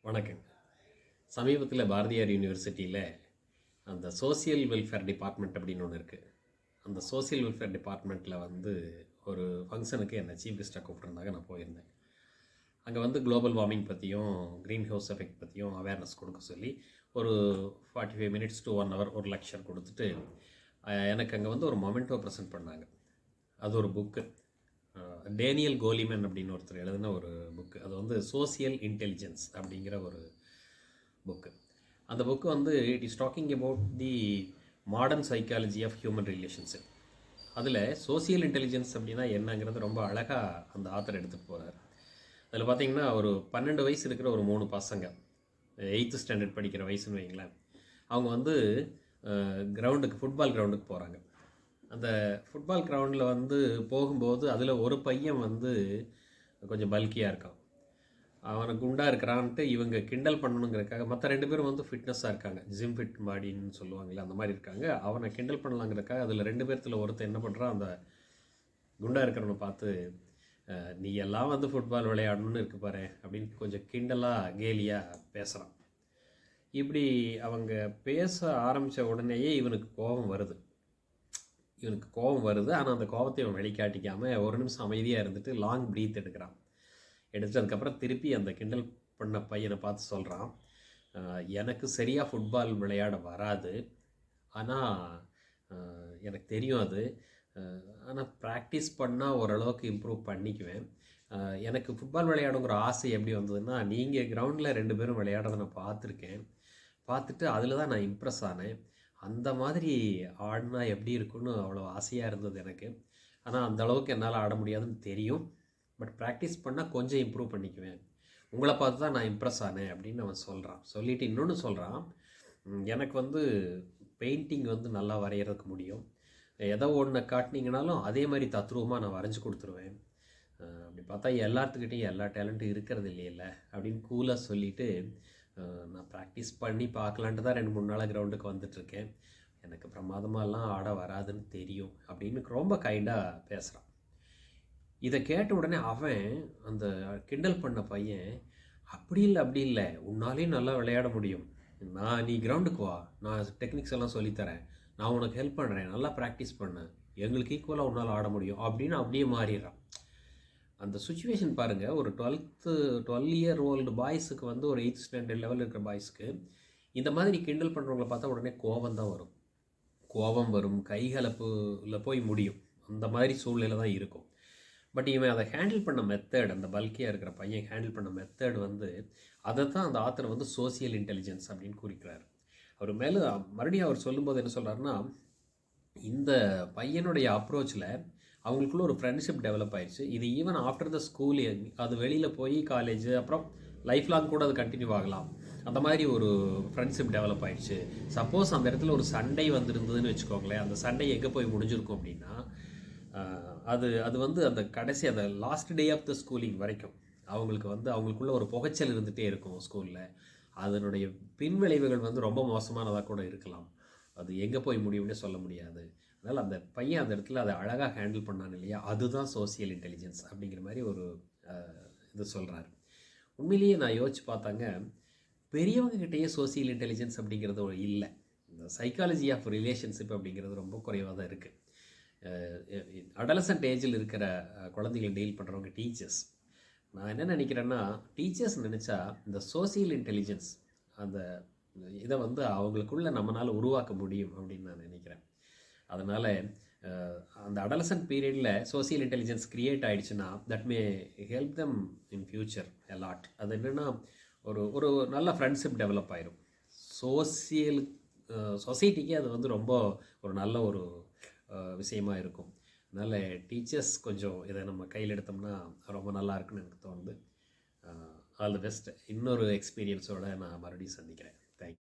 வணக்கங்க. சமீபத்தில் பாரதியார் யூனிவர்சிட்டியில் அந்த சோசியல் வெல்ஃபேர் டிபார்ட்மெண்ட் அப்படின்னு ஒன்று இருக்குது. அந்த சோசியல் வெல்ஃபேர் டிபார்ட்மெண்ட்டில் ஒரு ஃபங்க்ஷனுக்கு என்னை சீஃப் கெஸ்ட்டாக கூப்பிட்ருந்தாங்க. நான் போயிருந்தேன். அங்கே குளோபல் வார்மிங் பற்றியும் க்ரீன் ஹவுஸ் எஃபெக்ட் பற்றியும் அவேர்னஸ் கொடுக்க சொல்லி ஒரு 45 மினிட்ஸ் to 1 hour ஒரு லெக்சர் கொடுத்துட்டு எனக்கு அங்கே ஒரு மொமெண்டோ ப்ரெசென்ட் பண்ணாங்க. அது ஒரு புக்கு, டேனியல் கோலிமன் அப்படின்னு ஒருத்தர் எழுதின ஒரு புக்கு. அது சோசியல் இன்டெலிஜென்ஸ் அப்படிங்கிற ஒரு புக்கு. அந்த book it is talking about the modern psychology of human relationship. அதில் சோசியல் இன்டெலிஜென்ஸ் அப்படின்னா என்னங்கிறது ரொம்ப அழகாக அந்த ஆத்தர் எடுத்துகிட்டு போகிறார். அதில் பார்த்திங்கன்னா ஒரு 12 வயசு இருக்கிற ஒரு 3 பசங்க, 8th ஸ்டாண்டர்ட் படிக்கிற வயசுன்னு வைங்களேன். அவங்க கிரவுண்டுக்கு, ஃபுட்பால் கிரவுண்டுக்கு போகிறாங்க. அந்த ஃபுட்பால் கிரவுண்டில் போகும்போது அதில் ஒரு பையன் கொஞ்சம் பல்கியாக இருக்கான். அவனை குண்டாக இருக்கிறான்ட்டு இவங்க கிண்டல் பண்ணணுங்கிறதுக்காக, மற்ற 2 பேரும் ஃபிட்னஸாக இருக்காங்க, ஜிம் ஃபிட் பாடின்னு சொல்லுவாங்கள்ல, அந்த மாதிரி இருக்காங்க. அவனை கிண்டல் பண்ணலாங்கிறதுக்காக அதில் 2 பேர்த்தில் ஒருத்தர் என்ன பண்ணுறான், அந்த குண்டாக இருக்கிறவனை பார்த்து, நீ எல்லாம் ஃபுட்பால் விளையாடணும்னு இருக்கு பாரு அப்படின்னு கொஞ்சம் கிண்டலாக கேலியாக பேசுகிறான். இப்படி அவங்க பேச ஆரம்பித்த உடனேயே இவனுக்கு கோபம் வருது. ஆனால் அந்த கோபத்தை இவன் வெளிக்காட்டிக்காமல் ஒரு நிமிஷம் அமைதியாக இருந்துட்டு லாங் ப்ரீத் எடுக்கிறான். எடுத்ததுக்கப்புறம் திருப்பி அந்த கிண்டல் பண்ண பையனை பார்த்து சொல்கிறான், எனக்கு சரியாக ஃபுட்பால் விளையாட வராது, ஆனால் எனக்கு தெரியும் அது, ஆனால் ப்ராக்டிஸ் பண்ணால் ஓரளவுக்கு இம்ப்ரூவ் பண்ணிக்குவேன். எனக்கு ஃபுட்பால் விளையாடுங்கிற ஆசை எப்படி வந்ததுன்னா, நீங்கள் கிரவுண்டில் 2 பேரும் விளையாடுறதை நான் பார்த்துட்டு அதில் தான் நான் இம்ப்ரெஸ் ஆனேன். அந்த மாதிரி ஆடினா எப்படி இருக்குன்னு அவ்வளோ ஆசையாக இருந்தது எனக்கு. ஆனால் அந்த அளவுக்கு என்னால் ஆட முடியாதுன்னு தெரியும். பட் ப்ராக்டிஸ் பண்ணால் கொஞ்சம் இம்ப்ரூவ் பண்ணிக்குவேன். உங்களை பார்த்து தான் நான் இம்ப்ரெஸ் ஆனேன் அப்படின்னு அவன் சொல்கிறான். சொல்லிவிட்டு இன்னொன்று சொல்கிறான், எனக்கு பெயிண்டிங் நல்லா வரைகிறதுக்கு முடியும். எதோ ஒன்று காட்டினீங்கனாலும் அதே மாதிரி தத்ரூபமாக நான் வரைஞ்சி கொடுத்துருவேன். அப்படி பார்த்தா எல்லாத்துக்கிட்டையும் எல்லா டேலண்ட்டும் இருக்கிறது இல்லையில்ல அப்படின்னு கூலாக சொல்லிவிட்டு, நான் ப்ராக்டிஸ் பண்ணி பார்க்கலான்ட்டு தான் 2-3 நாளாக கிரவுண்டுக்கு வந்துட்டுருக்கேன். எனக்கு பிரமாதமாகலாம் ஆட வராதுன்னு தெரியும் அப்படின்னு ரொம்ப கைண்டாக பேசுகிறான். இதை கேட்ட உடனே அவன், அந்த கிண்டல் பண்ண பையன், அப்படி இல்லை, உன்னாலேயும் நல்லா விளையாட முடியும், நீ கிரவுண்டுக்கு வா, நான் டெக்னிக்ஸ் எல்லாம் சொல்லித்தரேன், நான் உனக்கு ஹெல்ப் பண்ணுறேன், நல்லா ப்ராக்டிஸ் பண்ணேன், எங்களுக்கு ஈக்குவலாக உன்னால் ஆட முடியும் அப்படின்னு அப்படியே மாறிடுறான். அந்த சுச்சுவேஷன் பாருங்கள். ஒரு 12 year old பாய்ஸுக்கு ஒரு 8th ஸ்டாண்டர்ட் லெவலில் இருக்கிற பாய்ஸுக்கு இந்த மாதிரி கிண்டல் பண்ணுறவங்களை பார்த்தா உடனே கோபம் தான் வரும். கோபம் வரும், கைகலப்பில் போய் முடியும். அந்த மாதிரி சூழ்நிலை தான் இருக்கும். பட் இவன் அதை ஹேண்டில் பண்ண மெத்தட், அந்த பல்கியாக இருக்கிற பையன் ஹேண்டில் பண்ண மெத்தட் அதை தான் அந்த ஆத்தர் சோசியல் இன்டெலிஜென்ஸ் அப்படின்னு குறிக்கிறார். அவர் மேலே மறுபடியும் அவர் சொல்லும்போது என்ன சொல்கிறாருன்னா, இந்த பையனுடைய அப்ரோச்சில் அவங்களுக்குள்ள ஒரு ஃப்ரெண்ட்ஷிப் டெவலப் ஆயிடுச்சு. இது ஈவன் ஆஃப்டர் த ஸ்கூல், அது வெளியில் போய் காலேஜ், அப்புறம் லைஃப் லாங் கூட அது கண்டினியூ ஆகலாம். அந்த மாதிரி ஒரு ஃப்ரெண்ட்ஷிப் டெவலப் ஆயிடுச்சு. சப்போஸ் அந்த இடத்துல ஒரு சண்டை வந்திருந்ததுன்னு வச்சுக்கோங்களேன், அந்த சண்டை எங்கே போய் முடிஞ்சிருக்கும் அப்படின்னா, அது அந்த கடைசி, அந்த last day of the schooling வரைக்கும் அவங்களுக்குள்ள ஒரு புகைச்சல் இருந்துகிட்டே இருக்கும் ஸ்கூலில். அதனுடைய பின்விளைவுகள் ரொம்ப மோசமானதாக கூட இருக்கலாம். அது எங்கே போய் முடியும்னே சொல்ல முடியாது. அதனால் அந்த பையன் அந்த இடத்துல அதை அழகாக ஹேண்டில் பண்ணான் இல்லையா, அதுதான் சோசியல் இன்டெலிஜென்ஸ் அப்படிங்கிற மாதிரி ஒரு இது சொல்கிறாரு. உண்மையிலேயே நான் யோசிச்சு பார்த்தாங்க, பெரியவங்ககிட்டயே சோசியல் இன்டெலிஜென்ஸ் அப்படிங்கிறது இல்லை. இந்த சைக்காலஜி ஆஃப் ரிலேஷன்ஷிப் அப்படிங்கிறது ரொம்ப குறைவாக தான் இருக்குது. அடலசன்ட் ஏஜில் இருக்கிற குழந்தைகள் டீல் பண்ணுறவங்க டீச்சர்ஸ். நான் என்ன நினைக்கிறேன்னா, டீச்சர்ஸ் நினச்சா இந்த சோசியல் இன்டெலிஜென்ஸ் அந்த இதை அவங்களுக்குள்ள நம்மளால் உருவாக்க முடியும் அப்படின்னு நான் நினைக்கிறேன். அதனால் அந்த அடலசன்ட் பீரியடில் சோசியல் இன்டெலிஜென்ஸ் க்ரியேட் ஆகிடுச்சுன்னா that may help them in future a lot. அது என்னென்னா, ஒரு நல்ல ஃப்ரெண்ட்ஷிப் டெவலப் ஆயிரும். சொசைட்டிக்கு அது ரொம்ப ஒரு நல்ல ஒரு விஷயமாக இருக்கும். அதனால் டீச்சர்ஸ் கொஞ்சம் இதை நம்ம கையில் எடுத்தோம்னா ரொம்ப நல்லா இருக்குன்னு எனக்கு தோணுது. All the best. இன்னொரு எக்ஸ்பீரியன்ஸோடு நான் மறுபடியும் சந்திக்கிறேன்.